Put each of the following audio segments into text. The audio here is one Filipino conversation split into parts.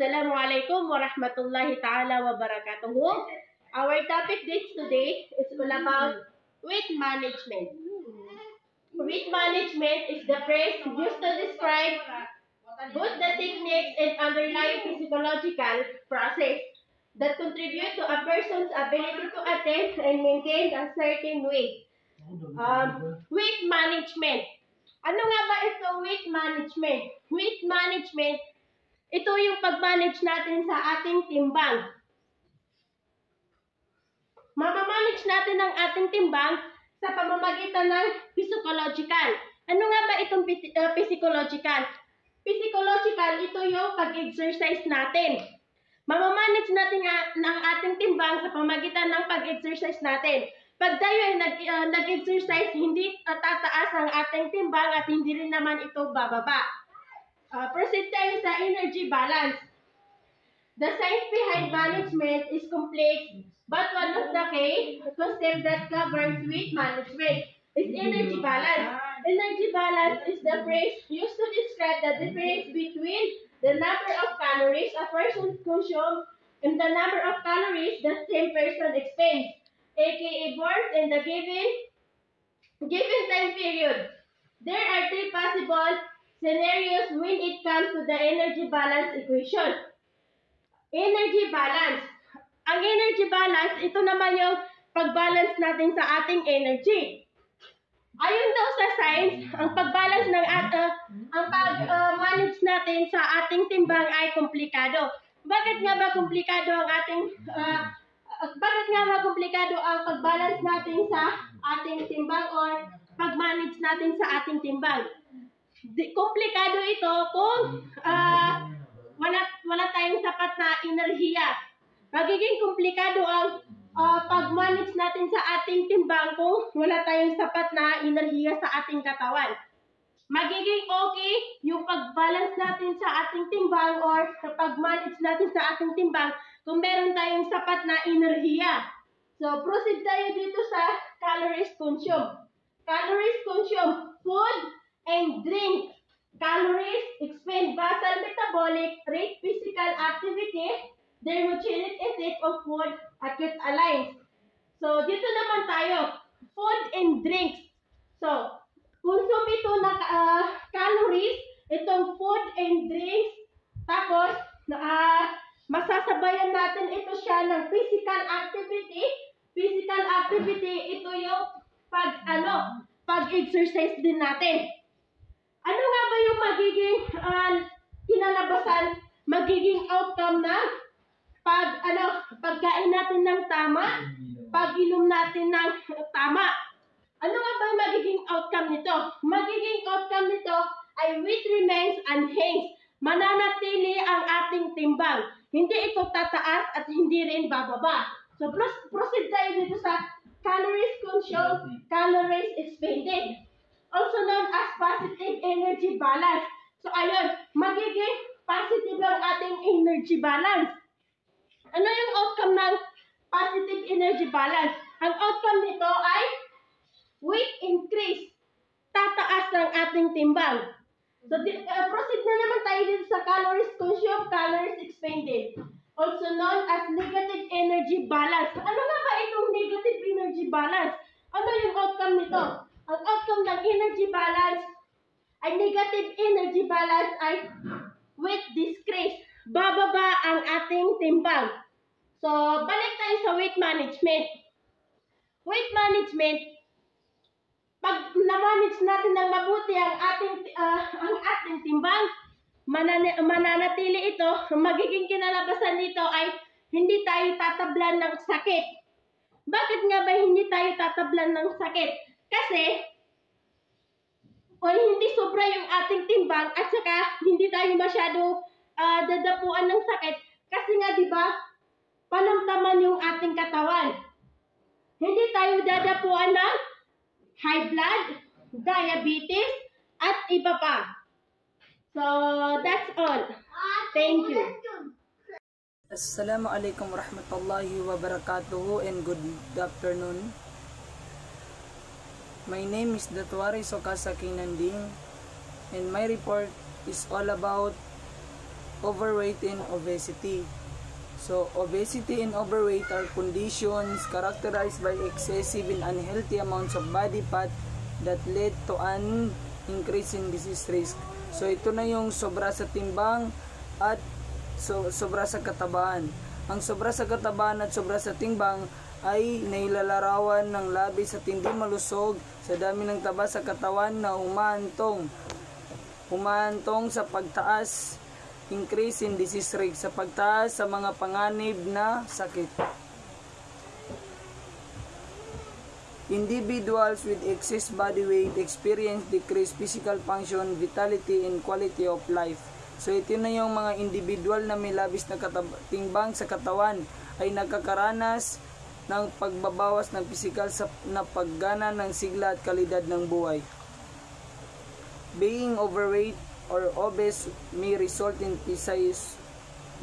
Assalamualaikum warahmatullahi ta'ala wabarakatuh. Our topic today is all about weight management. Weight management is the phrase used to describe both the techniques and underlying physiological process that contribute to a person's ability to attain and maintain a certain weight. Weight management. Ano nga ba ito weight management? Weight management, ito yung pag-manage natin sa ating timbang. Mamamanage natin ang ating timbang sa pamamagitan ng physiological. Ano nga ba itong physiological? Physiological, ito yung pag-exercise natin. Mamamanage natin ang ating timbang sa pamamagitan ng pag-exercise natin. Pag tayo ay nag-exercise, hindi tataas ang ating timbang at hindi rin naman ito bababa. Proceed tayo sa energy balance. The science behind management is complex, but one of the key concepts that governs weight management is energy balance. Energy balance is the phrase used to describe the difference between the number of calories a person consumes and the number of calories the same person expends, aka burns in the given time period. There are three possible scenarios when it comes to the energy balance equation. Energy balance. Ang energy balance, ito naman yung pag-balance natin sa ating energy. Ayon daw sa science, ang pag-balance ng pag-manage natin sa ating timbang ay komplikado. Bakit nga ba komplikado ang pag-balance natin sa ating timbang or pag-manage natin sa ating timbang? Komplikado ito kung wala tayong sapat na enerhiya. Magiging komplikado ang pag-manage natin sa ating timbang kung wala tayong sapat na enerhiya sa ating katawan. Magiging okay yung pag-balance natin sa ating timbang or pag-manage natin sa ating timbang kung meron tayong sapat na enerhiya. So, proceed tayo dito sa calories consumed. Calories consumed, food and drink. Calories, expend basal metabolic rate, physical activity, thermogenic effect of food, acute alliance. So, dito naman tayo, food and drinks. So, consume ito na calories, itong food and drinks, tapos, masasabayan natin ito siya ng physical activity. Physical activity, ito yung pag-exercise din natin. Ano nga ba yung magiging kinalabasan, magiging outcome ng pagkain natin ng tama, pag-inom natin ng tama? Ano nga ba yung magiging outcome nito? Magiging outcome nito ay weight remains unchanged. Mananatili ang ating timbang. Hindi ito tataas at hindi rin bababa. So, proceed tayo dito sa calories consumed, calories expended, also known as positive energy balance. So, ayun, magiging positive ang ating energy balance. Ano yung outcome ng positive energy balance? Ang outcome nito ay weight increase. Tataas ang ating timbang. So, proceed na naman tayo dito sa calories consumed, calories expended, also known as negative energy balance. Ano nga ba itong negative energy balance? Ano yung outcome nito? Ang outcome ng energy balance ay negative energy balance ay weight decrease. Bababa ang ating timbang. So, balik tayo sa weight management. Weight management, pag na-manage natin ng mabuti ang ating timbang, mananatili ito, magiging kinalabasan nito ay hindi tayo tatablan ng sakit. Bakit nga ba hindi tayo tatablan ng sakit? Kasi, hindi sobra yung ating timbang at saka hindi tayo masyado dadapuan ng sakit. Kasi nga, di ba, panamtaman yung ating katawan. Hindi tayo dadapuan ng high blood, diabetes, at iba pa. So, that's all. Thank you. Assalamualaikum warahmatullahi wabarakatuh and good afternoon. My name is Datwari Sokasa Kinanding and my report is all about overweight and obesity. So, obesity and overweight are conditions characterized by excessive and unhealthy amounts of body fat that lead to an increase in disease risk. So, ito na yung sobra sa timbang at sobra sa katabaan. Ang sobra sa katabaan at sobra sa timbang ay nailalarawan ng labis at hindi malusog sa dami ng taba sa katawan na humahantong sa pagtaas, increase in disease risk, sa pagtaas sa mga panganib na sakit. Individuals with excess body weight experience decreased physical function, vitality, and quality of life. So ito na yung mga individual na may labis na timbang sa katawan ay nagkakaranas ng pagbabawas ng pisikal na paggana ng sigla at kalidad ng buhay. Being overweight or obese may result in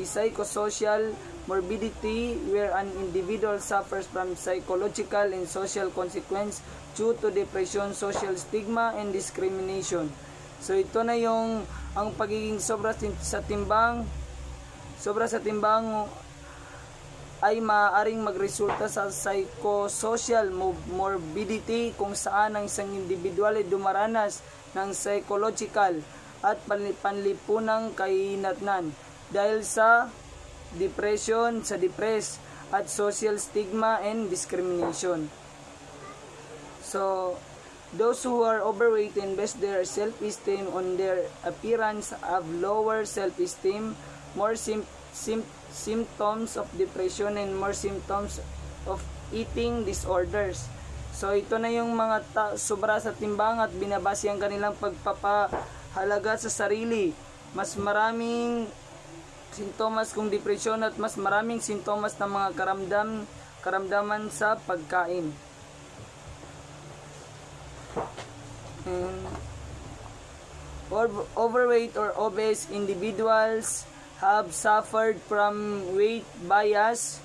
psychosocial morbidity where an individual suffers from psychological and social consequence due to depression, social stigma, and discrimination. So ito na yung ang pagiging sobra sa timbang ay maaaring magresulta sa psychosocial morbidity kung saan ang isang individual ay dumaranas ng psychological at panlipunang kahinatnan dahil sa depression, at social stigma and discrimination. So, those who are overweight and base their self-esteem on their appearance have lower self-esteem, more symptoms of depression, and more symptoms of eating disorders. So, ito na yung mga sobra sa timbang at binabase ang kanilang pagpapahalaga sa sarili. Mas maraming sintomas kung depresyon at mas maraming sintomas ng mga karamdaman sa pagkain. Overweight or obese individuals have suffered from weight bias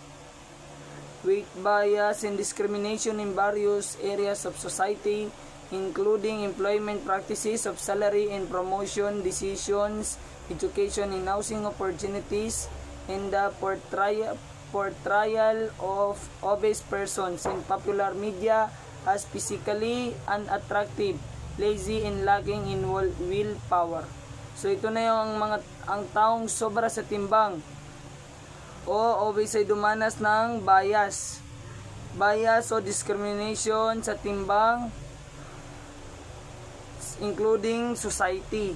and discrimination in various areas of society, including employment practices of salary and promotion decisions, education and housing opportunities, and the portrayal of obese persons in popular media as physically unattractive, lazy, and lacking in willpower. So ito na yung ang taong sobra sa timbang o obese ay dumanas ng bias o discrimination sa timbang, including society.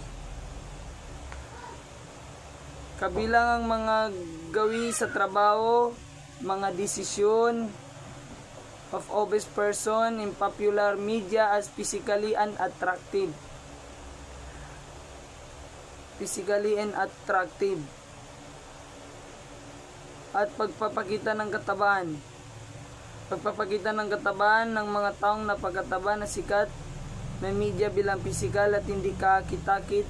Kabilang ang mga gawi sa trabaho, mga desisyon of obese person in popular media as physically unattractive. At pagpapakita ng katabaan. Pagpapakita ng katabaan ng mga taong napagkataba na sikat na media bilang pisikal at hindi kakit-takit,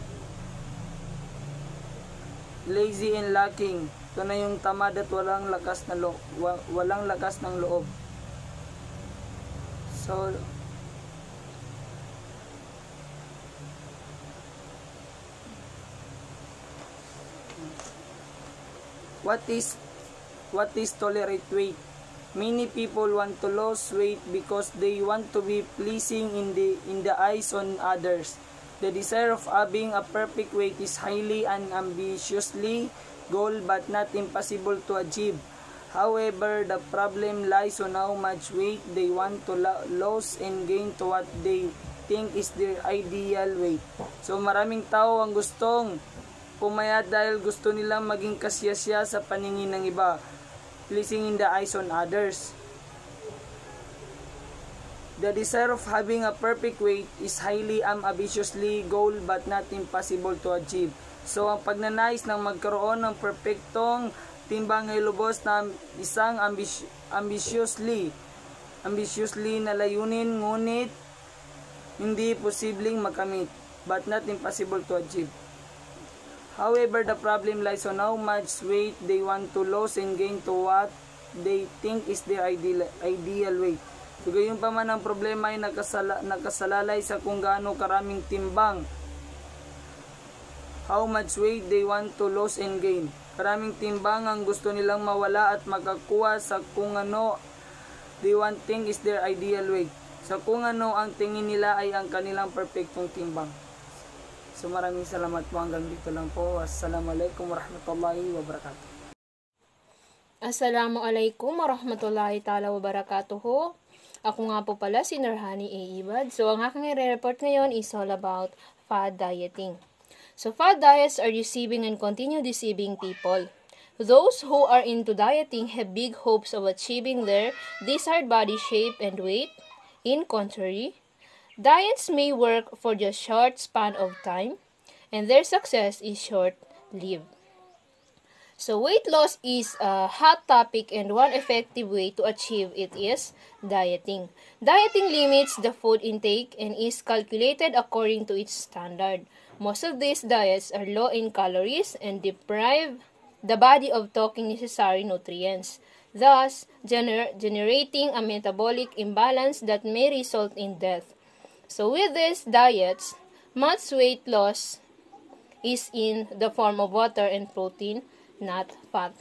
lazy and lacking. Ito na yung tamad at walang lakas ng loob. So, what is tolerate weight? Many people want to lose weight because they want to be pleasing in the eyes on others. The desire of having a perfect weight is highly and ambitiously goal but not impossible to achieve. However, the problem lies on how much weight they want to lose and gain to what they think is their ideal weight. So maraming tao ang gustong pumayat dahil gusto nilang maging kasiyasya sa paningin ng iba, pleasing in the eyes on others. The desire of having a perfect weight is highly ambitiously goal but not impossible to achieve. So ang pagnanais ng magkaroon ng perpektong timbang ay lubos na isang ambitiously na layunin, ngunit hindi posibleng makamit but not impossible to achieve. However, the problem lies on how much weight they want to lose and gain to what they think is their ideal weight. So gayon pa man ang problema ay nakasalalay sa kung gaano karaming timbang how much weight they want to lose and gain. Karaming timbang ang gusto nilang mawala at makakuha sa kung ano they want think is their ideal weight. Sa kung ano ang tingin nila ay ang kanilang perfectong timbang. So maraming salamat po, hanggang dito lang po. Assalamualaikum warahmatullahi wabarakatuh. Assalamualaikum warahmatullahi ta'ala wabarakatuh. Ako nga po pala si Nurhani A. Ibad. So ang aking i-report ngayon is all about fad dieting. So, fad diets are deceiving and continue deceiving people. Those who are into dieting have big hopes of achieving their desired body shape and weight. In contrary, diets may work for just short span of time, and their success is short-lived. So, weight loss is a hot topic, and one effective way to achieve it is dieting. Dieting limits the food intake and is calculated according to its standard. Most of these diets are low in calories and deprive the body of taking necessary nutrients, thus generating a metabolic imbalance that may result in death. So with these diets, much weight loss is in the form of water and protein, not fat.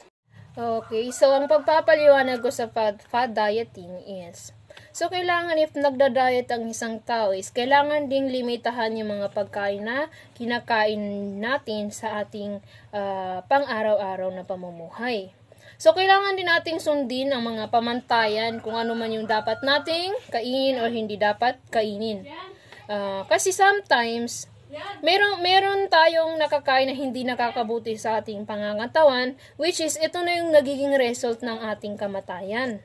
Okay, so ang pagpapaliwanag ko sa fad dieting is, so kailangan if nagda-diet ang isang tao is kailangan ding limitahan yung mga pagkain na kinakain natin sa ating pang-araw-araw na pamumuhay. So kailangan din nating sundin ang mga pamantayan kung ano man yung dapat nating kainin or hindi dapat kainin. Kasi sometimes meron tayong nakakain na hindi nakakabuti sa ating pangangatawan, which is ito na yung nagiging result ng ating kamatayan.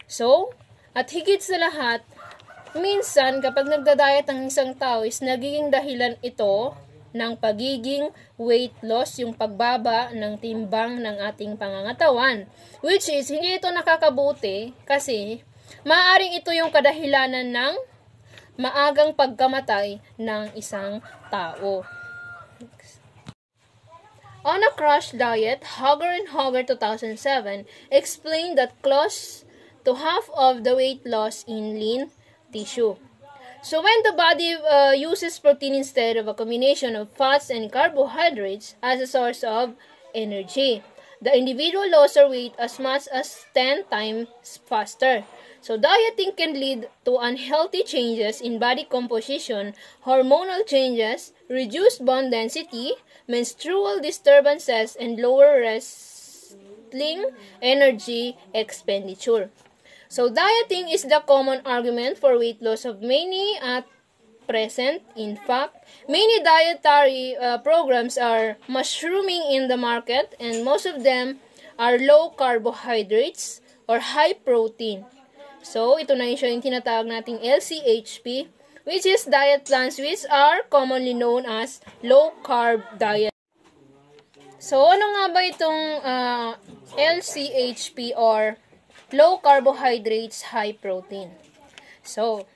So, at higit sa lahat, minsan kapag nagda-diet ang isang tao is nagiging dahilan ito ng pagiging weight loss, yung pagbaba ng timbang ng ating pangangatawan, which is hindi ito nakakabuti kasi maaaring ito yung kadahilanan ng maagang pagkamatay ng isang tao. On a crash diet, Hager and Hager 2007 explained that close to half of the weight loss in lean tissue. So when the body uses protein instead of a combination of fats and carbohydrates as a source of energy, the individual loses weight as much as 10 times faster. So dieting can lead to unhealthy changes in body composition, hormonal changes, reduced bone density, menstrual disturbances, and lower resting energy expenditure. So dieting is the common argument for weight loss of many at present. In fact, many dietary programs are mushrooming in the market, and most of them are low carbohydrates or high protein. So, ito na yung tinatawag nating LCHP, which is diet plans which are commonly known as low-carb diet. So, ano nga ba itong LCHP or low carbohydrates, high protein? So,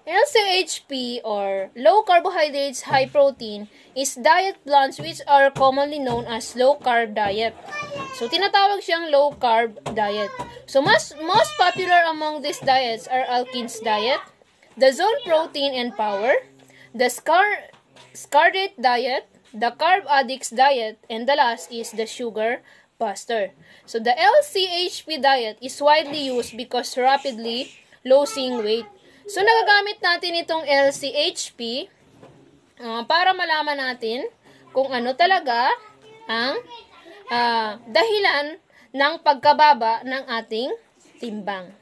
LCHP or low carbohydrates, high protein is diet plans which are commonly known as low-carb diet. So, tinatawag siyang low-carb diet. So, most popular among these diets are Atkins diet, the Zone Protein and Power, the Scarlet diet, the Carb Addicts diet, and the last is the Sugar Buster. So, the LCHP diet is widely used because rapidly losing weight. So, nagagamit natin itong LCHP para malaman natin kung ano talaga ang dahilan ng pagkababa ng ating timbang.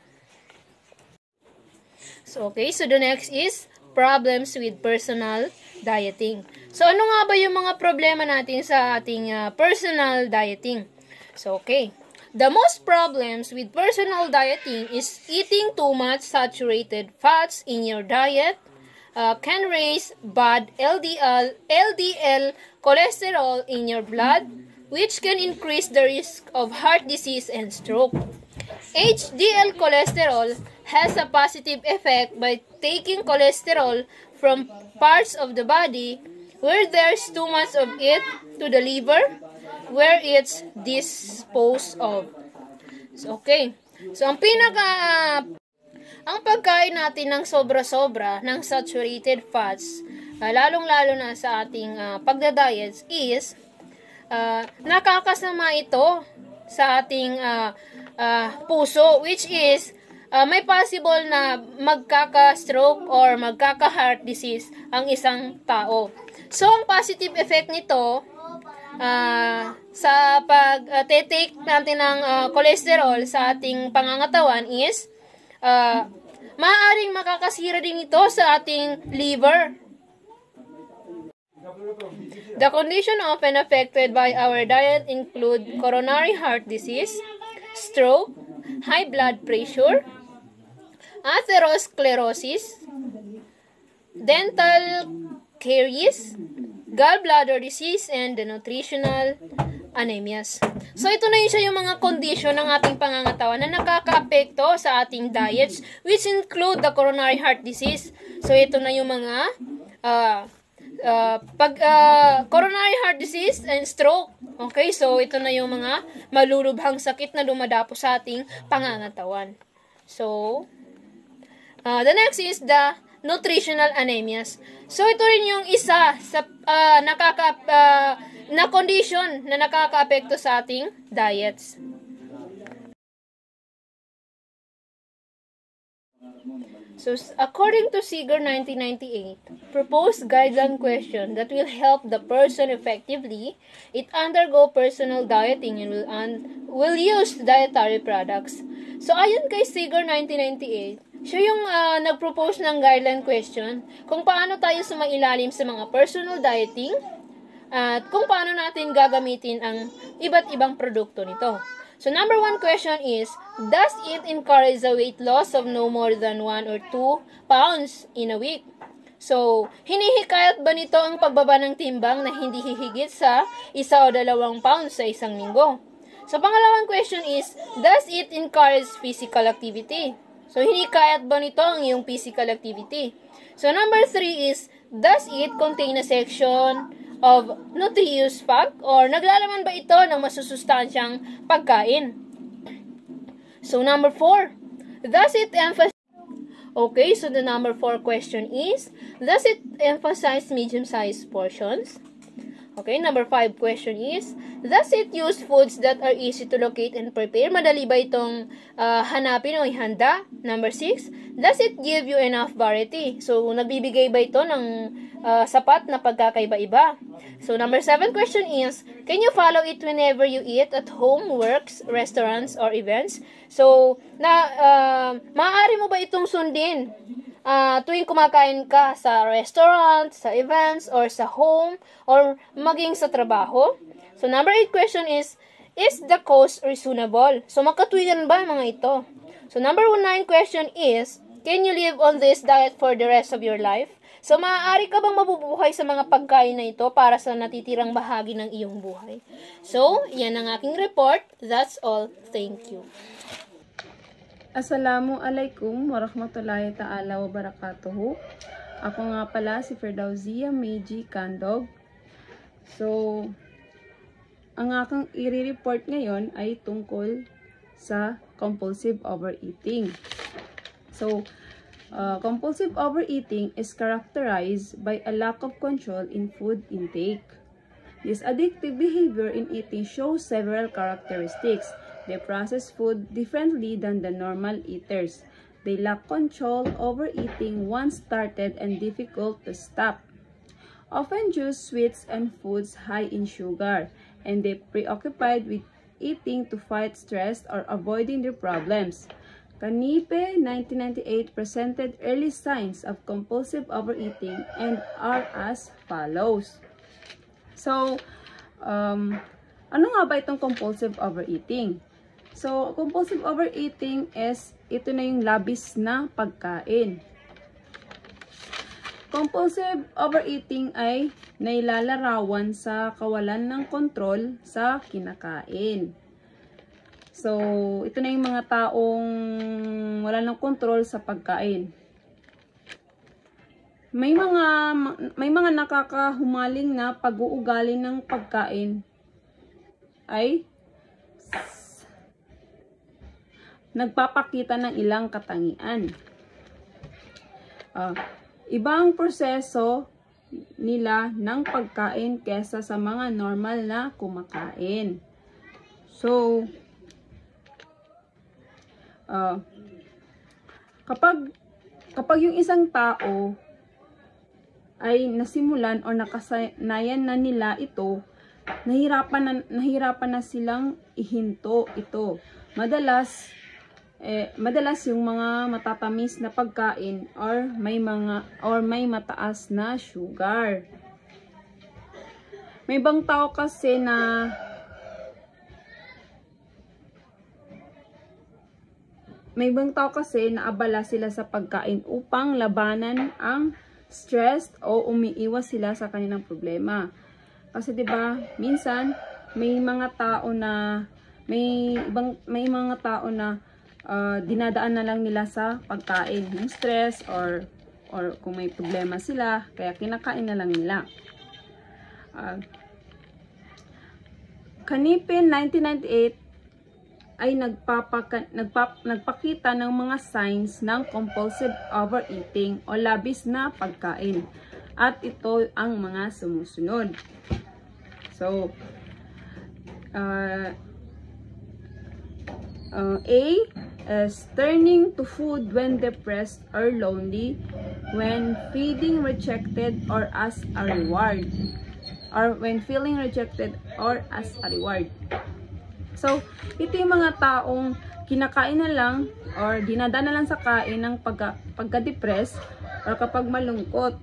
So, okay. So, the next is problems with personal dieting. So, ano nga ba yung mga problema natin sa ating personal dieting? So, okay. The most problems with personal dieting is eating too much saturated fats in your diet can raise bad LDL cholesterol in your blood, which can increase the risk of heart disease and stroke. HDL cholesterol has a positive effect by taking cholesterol from parts of the body where there's too much of it to the liver, where it's disposed of. So, okay. So, ang pagkain natin ng sobra-sobra ng saturated fats lalong-lalo na sa ating pagdadiets is nakakasama ito sa ating puso, which is may possible na magkaka-stroke or magkaka-heart disease ang isang tao. So, ang positive effect nito sa pag-take natin ng cholesterol sa ating pangangatawan is maaaring makakasira din ito sa ating liver. The condition often affected by our diet include coronary heart disease, stroke, high blood pressure, atherosclerosis, dental caries, gallbladder disease, and the nutritional anemias. So, ito na yung mga condition ng ating pangangatawan na nakaka-apekto sa ating diets, which include the coronary heart disease. So, ito na yung mga coronary heart disease and stroke. Okay, so ito na yung mga malulubhang sakit na dumadapo sa ating pangangatawan. So, the next is the nutritional anemias. So, ito rin yung isa sa na condition na nakaka-apekto sa ating diets. So, according to SIGUR 1998, proposed guideline question that will help the person effectively, it undergo personal dieting and will use dietary products. So, ayon kay SIGUR 1998, siya yung nag-propose ng guideline question kung paano tayo sumailalim sa mga personal dieting at kung paano natin gagamitin ang iba't ibang produkto nito. So, number 1 question is, does it encourage the weight loss of no more than 1 or 2 pounds in a week? So, hinihikayat ba nito ang pagbaba ng timbang na hindi hihigit sa 1 o 2 pounds sa isang linggo? So, pangalawang question is, does it encourage physical activity? So, hinikayat ba nito ang iyong physical activity? So, number 3 is, does it contain a section of nutritious fact or naglalaman ba ito ng masusustansyang pagkain? So, number 4, does it emphasize... Okay, so the number 4 question is, does it emphasize medium-sized portions? Okay, number 5 question is, does it use foods that are easy to locate and prepare? Madali ba itong hanapin o ihanda? Number 6, does it give you enough variety? So, nagbibigay ba ito ng sapat na pagkakaiba-iba? So, number 7 question is, can you follow it whenever you eat at home, works, restaurants, or events? So, maaari mo ba itong sundin tuwing kumakain ka sa restaurant, sa events, or sa home, or maging sa trabaho? So, number 8 question is the cost reasonable? So, magkatuwigan ba mga ito? So, number 9 question is, can you live on this diet for the rest of your life? So, maaari ka bang mabubuhay sa mga pagkain na ito para sa natitirang bahagi ng iyong buhay? So, yan ang aking report. That's all. Thank you. Assalamualaikum warahmatullahi ta'ala wabarakatuhu. Ako nga pala si Ferdauzia Meiji Kandog. So, ang aking i-report ngayon ay tungkol sa compulsive overeating. So, compulsive overeating is characterized by a lack of control in food intake. This addictive behavior in eating shows several characteristics. They process food differently than the normal eaters. They lack control over eating once started and difficult to stop. Often choose sweets and foods high in sugar, and they preoccupied with eating to fight stress or avoiding their problems. Kanipe 1998 presented early signs of compulsive overeating and are as follows. So, ano nga ba itong compulsive overeating? So, compulsive overeating is, ito na yung labis na pagkain. Compulsive overeating ay nailalarawan sa kawalan ng kontrol sa kinakain. So, ito na yung mga taong wala ng kontrol sa pagkain. May mga nakakahumaling na pag-uugali ng pagkain ay nagpapakita ng ilang katangian. Ibang proseso nila ng pagkain kesa sa mga normal na kumakain. So, kapag yung isang tao ay nasimulan o nakasanayan na nila ito, nahirapan na silang ihinto ito. Madalas yung mga matatamis na pagkain or may mataas na sugar. May ibang tao kasi na abala sila sa pagkain upang labanan ang stress o umiiwas sila sa kanilang problema. Kasi 'di ba, minsan may mga tao na dinadaan na lang nila sa pagkain, yung stress or kung may problema sila, kaya kinakain na lang nila. Kanipin 1998 ay nagpakita ng mga signs ng compulsive overeating o labis na pagkain. At ito ang mga sumusunod. So, A is turning to food when depressed or lonely, when feeling rejected or as a reward, or when feeling rejected or as a reward. So, ito yung mga taong kinakain na lang or dinadaan na lang sa kain ng pagka-depress or kapag malungkot.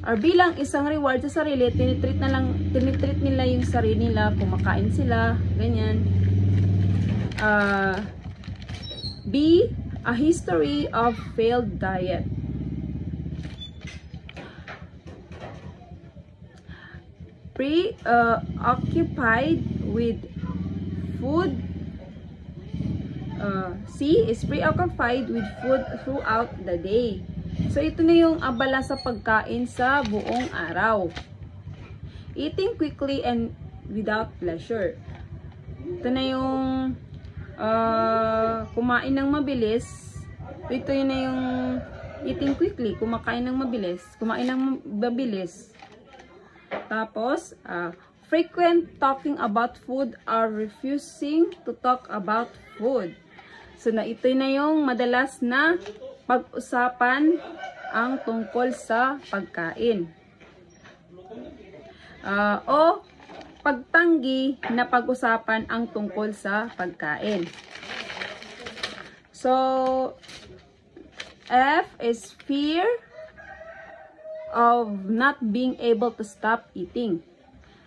Or bilang isang reward sa sarili, tinitreat nila yung sarili nila, kumakain sila, ganyan. B, a history of failed diet. Preoccupied with food. C is preoccupied with food throughout the day. So, ito na yung abala sa pagkain sa buong araw. Eating quickly and without pleasure. Ito na yung kumain ng mabilis. Ito yun na yung eating quickly, kumain ng mabilis. Tapos, frequent talking about food or refusing to talk about food. So, ito na yung madalas na pag-usapan ang tungkol sa pagkain. O pagtanggi na pag-usapan ang tungkol sa pagkain. So, F is fear of not being able to stop eating.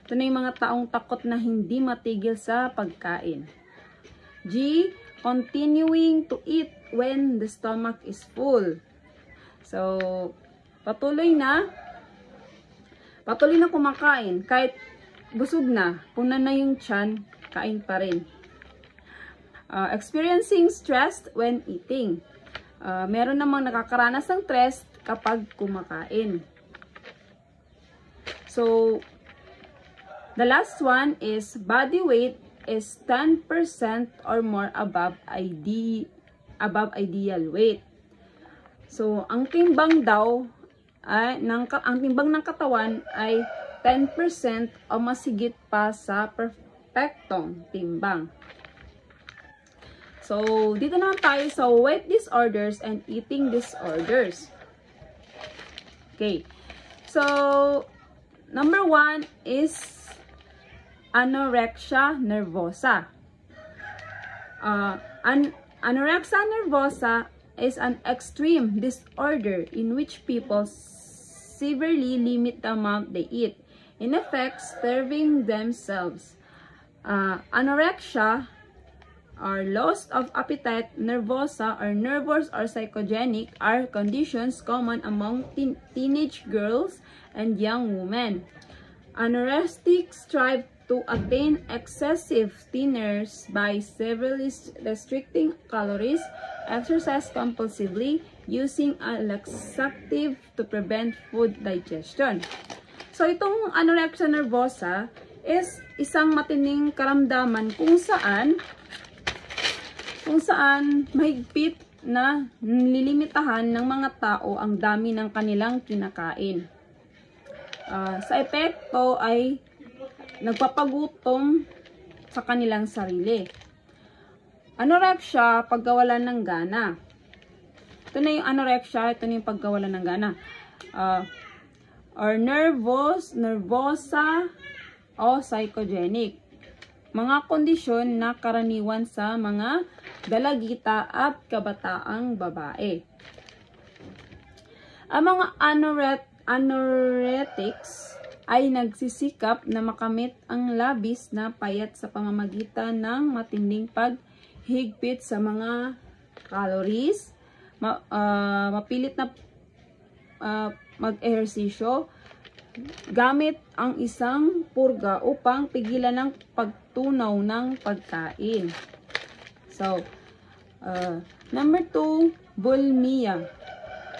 Ito na yung mga taong takot na hindi matigil sa pagkain. G, continuing to eat when the stomach is full. So, patuloy na kumakain kahit busog na, punan na yung tiyan, kain pa rin. Experiencing stress when eating. Meron namang nakakaranas ng stress kapag kumakain. So, the last one is body weight is 10% or more above ideal weight. So, ang timbang daw ang timbang ng katawan ay 10% o masigit pa sa perfectong timbang. So, dito naman tayo sa weight disorders and eating disorders. Okay. So, number 1 is anorexia nervosa. Anorexia nervosa is an extreme disorder in which people severely limit the amount they eat, in effect starving themselves. Anorexia or loss of appetite nervosa or nervous or psychogenic are conditions common among teenage girls and young women. Anorexics strive to attain excessive thinness by severely restricting calories, exercise compulsively, using a laxative to prevent food digestion. So, itong anorexia nervosa is isang matinding karamdaman kung saan mahigpit na nililimitahan ng mga tao ang dami ng kanilang kinakain. sa epekto ay nagpapagutom sa kanilang sarili. Anorexia, pagkawalan ng gana. Ito na yung anorexia, ito na yung pagkawalan ng gana. Or nervosa o psychogenic. Mga kondisyon na karaniwan sa mga dalagita at kabataang babae. Ang mga anoretics ay nagsisikap na makamit ang labis na payat sa pamamagitan ng matinding paghigpit sa mga calories, mapilit na mag-ehersisyo, gamit ang isang purga upang pigilan ang pagtunaw ng pagkain. So, number 2, bulimia.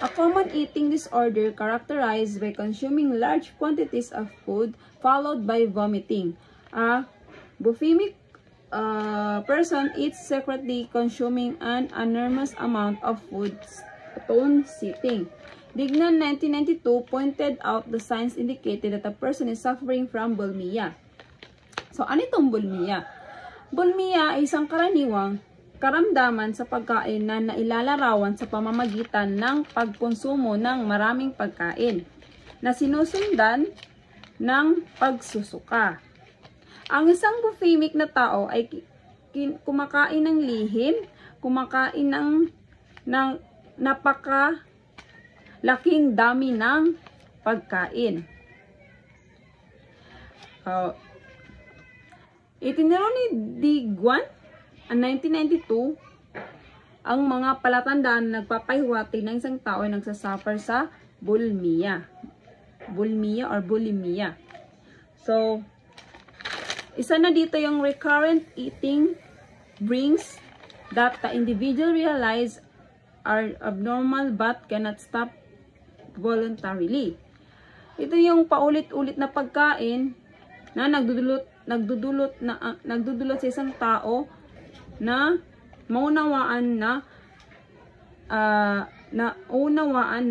A common eating disorder characterized by consuming large quantities of food followed by vomiting. A bulimic person eats secretly, consuming an enormous amount of food upon sitting. Dignan 1992 pointed out the signs indicated that a person is suffering from bulimia. So, ano itong bulimia? Bulimia ay isang karaniwang karamdaman sa pagkain na nailalarawan sa pamamagitan ng pagkonsumo ng maraming pagkain na sinusundan ng pagsusuka. Ang isang bulimic na tao ay kumakain ng lihim, kumakain ng napakalaking dami ng pagkain. Itinuro ni Diguan ang 1992 ang mga palatandaan na nagpapahiwatig ng isang tao ay nagsasuffer sa bulimia. Bulimia or bulimia. So, isa na dito yung recurrent eating brings that the individual realize are abnormal but cannot stop voluntarily. Ito yung paulit-ulit na pagkain na nagdudulot sa isang tao na maunawaan na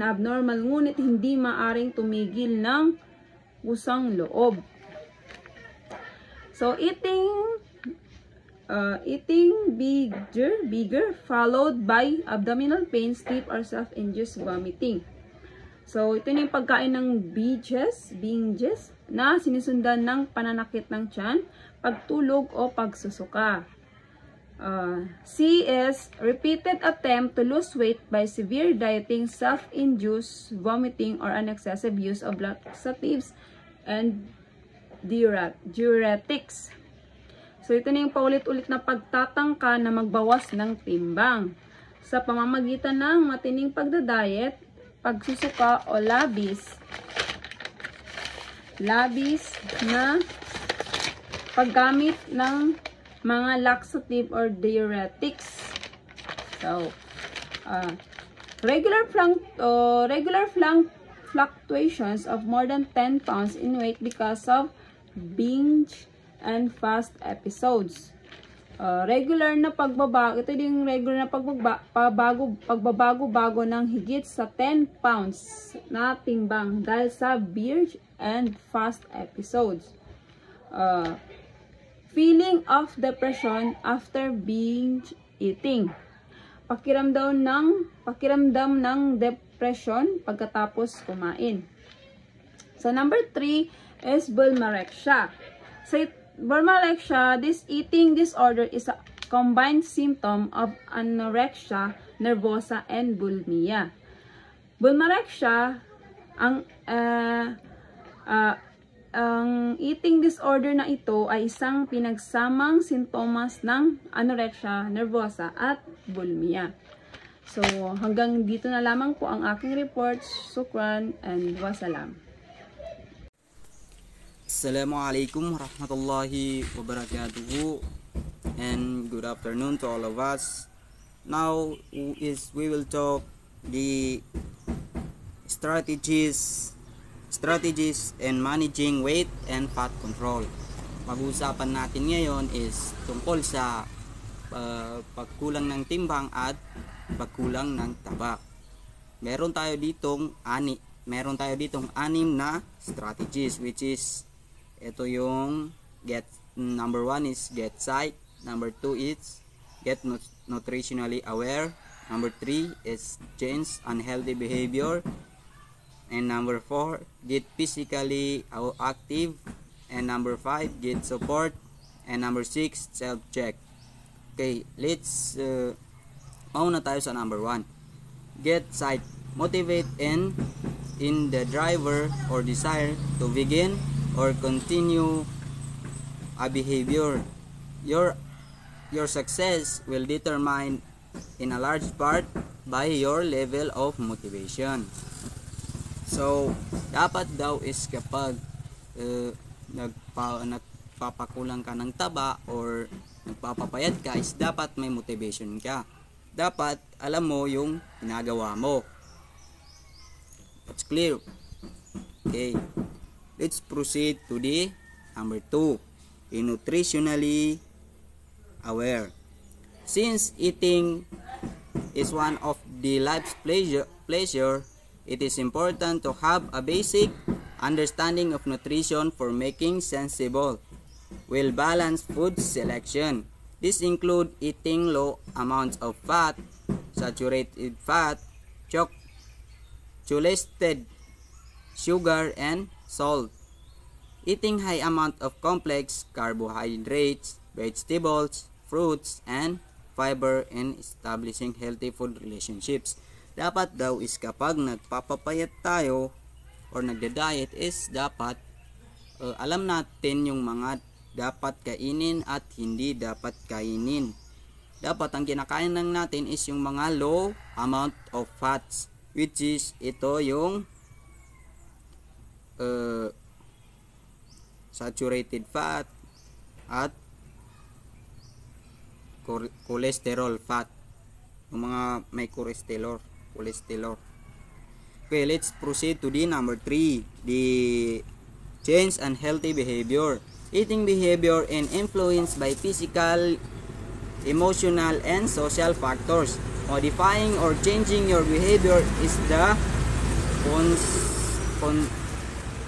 abnormal ngunit hindi maaring tumigil ng kusang loob. So eating bigger followed by abdominal pain, sleep or self-induced vomiting. So ito yung pagkain ng binges na sinusundan ng pananakit ng tiyan, pagtulog o pagsusuka. C is repeated attempt to lose weight by severe dieting, self-induced vomiting, or an excessive use of laxatives and diuretics. So, ito na yung paulit-ulit na pagtatangka na magbawas ng timbang sa pamamagitan ng matinding pagdadiet, pagsusuka o labis na paggamit ng mga laxative or diuretics. So, regular fluctuations of more than 10 pounds in weight because of binge and fast episodes. Regular na pagbabago, ito yung regular na pagbabago ng higit sa 10 pounds na timbang dahil sa binge and fast episodes. Feeling of depression after binge eating. Pakiramdam ng depression pagkatapos kumain. So number 3 is bulmarexia. So bulmarexia, this eating disorder is a combined symptom of anorexia nervosa and bulimia. Bulmarexia, ang eating disorder na ito ay isang pinagsamang sintomas ng anorexia nervosa at bulimia. So, hanggang dito na lamang po ang aking report. Shukran and wassalam. Assalamualaikum warahmatullahi wabarakatuh, and good afternoon to all of us. Now we will talk the strategies in managing weight and fat control. Pag-uusapan natin ngayon is tungkol sa pagkulang ng timbang at pagkulang ng taba. Meron tayo ditong 6 na strategies, which is ito yung number 1 is get sight, number 2 is get nutritionally aware, number 3 is change unhealthy behavior, and number 4 get physically active, and number 5 get support, and number 6 self-check. Okay, let's mauna tayo sa number 1. Get sight, motivate in the driver or desire to begin or continue a behavior. Your success will determine in a large part by your level of motivation. So, dapat daw is kapag nagpapakulang ka ng taba or nagpapapayat ka, is dapat may motivation ka. Dapat alam mo yung ginagawa mo. That's clear. Okay. Let's proceed to the number 2. Be nutritionally aware. Since eating is one of the life's pleasure, it is important to have a basic understanding of nutrition for making sensible, well-balanced food selection. This includes eating low amounts of fat, saturated fat, cholesterol, sugar, and salt. Eating high amount of complex carbohydrates, vegetables, fruits, and fiber, and establishing healthy food relationships. Dapat daw is kapag nagpapapayat tayo or nagda-diet is dapat alam natin yung mga dapat kainin at hindi dapat kainin. Dapat ang kinakain lang natin is yung mga low amount of fats, which is ito yung saturated fat at cholesterol fat, yung mga may cholesterol. Okay, let's proceed to the number 3, the change and healthy behavior. Eating behavior and influenced by physical, emotional, and social factors. Modifying or changing your behavior is the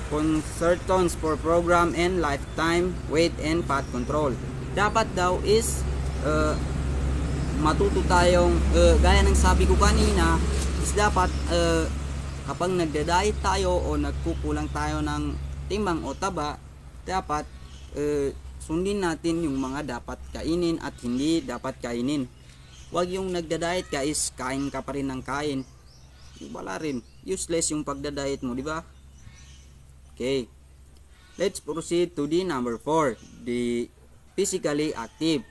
concertons for program and lifetime weight and fat control. Dapat daw is matuto tayong gaya ng sabi ko kanina, is dapat kapag nagda-diet tayo o nagkukulang tayo ng timbang o taba, dapat sundin natin yung mga dapat kainin at hindi dapat kainin. Huwag yung nagda-diet ka is kain ka pa rin ng kain. Wala rin, useless yung pagda-diet mo, di ba? Okay, let's proceed to the number 4, the physically active.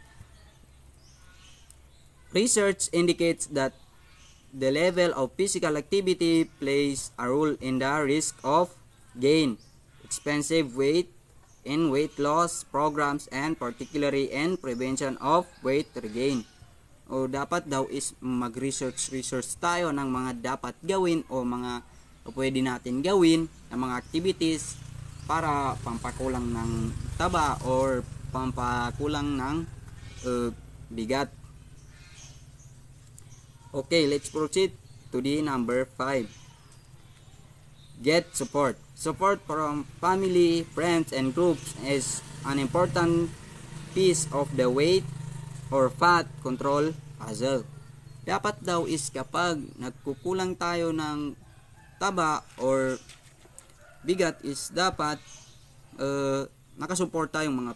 Research indicates that the level of physical activity plays a role in the risk of gain, expensive weight loss programs, and particularly in prevention of weight regain. O dapat daw is mag-research tayo ng mga dapat gawin o mga pwede natin gawin ng mga activities para pampakulang ng taba or pampakulang ng bigat. Okay, let's proceed to the number 5. Get support. Support from family, friends, and groups is an important piece of the weight or fat control puzzle. Dapat daw is kapag nagkukulang tayo ng taba or bigat is dapat nakasuporta yung mga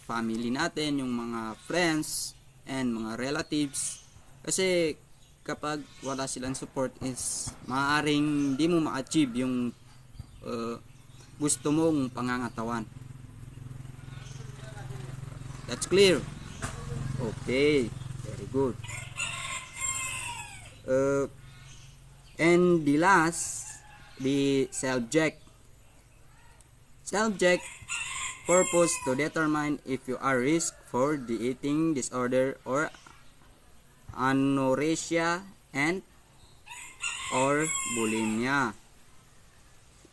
family natin, yung mga friends, and mga relatives. Kasi kapag wala silang support is maaaring di mo ma-achieve yung gusto mong pangangatawan. That's clear? Okay, very good. And the last, the self-check. Self-check purpose to determine if you are risk for the eating disorder or anorexia and or bulimia.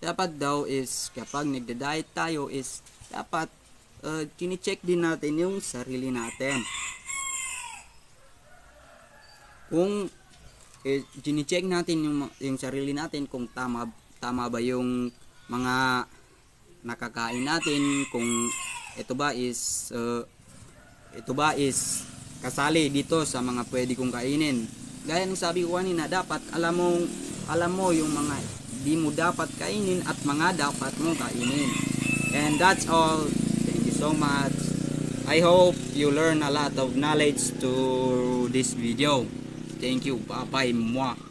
Dapat daw is kapag nagda-diet tayo is dapat kini-check din natin yung sarili natin. Kung kini-check natin yung sarili natin kung tama ba yung mga nakakain natin, kung ito ba is kasali dito sa mga pwede kong kainin. Gaya ng sabi ko kanina, dapat alam mo yung mga di mo dapat kainin at mga dapat mo kainin. And that's all. Thank you so much. I hope you learn a lot of knowledge to this video. Thank you. Bye bye. Mwah.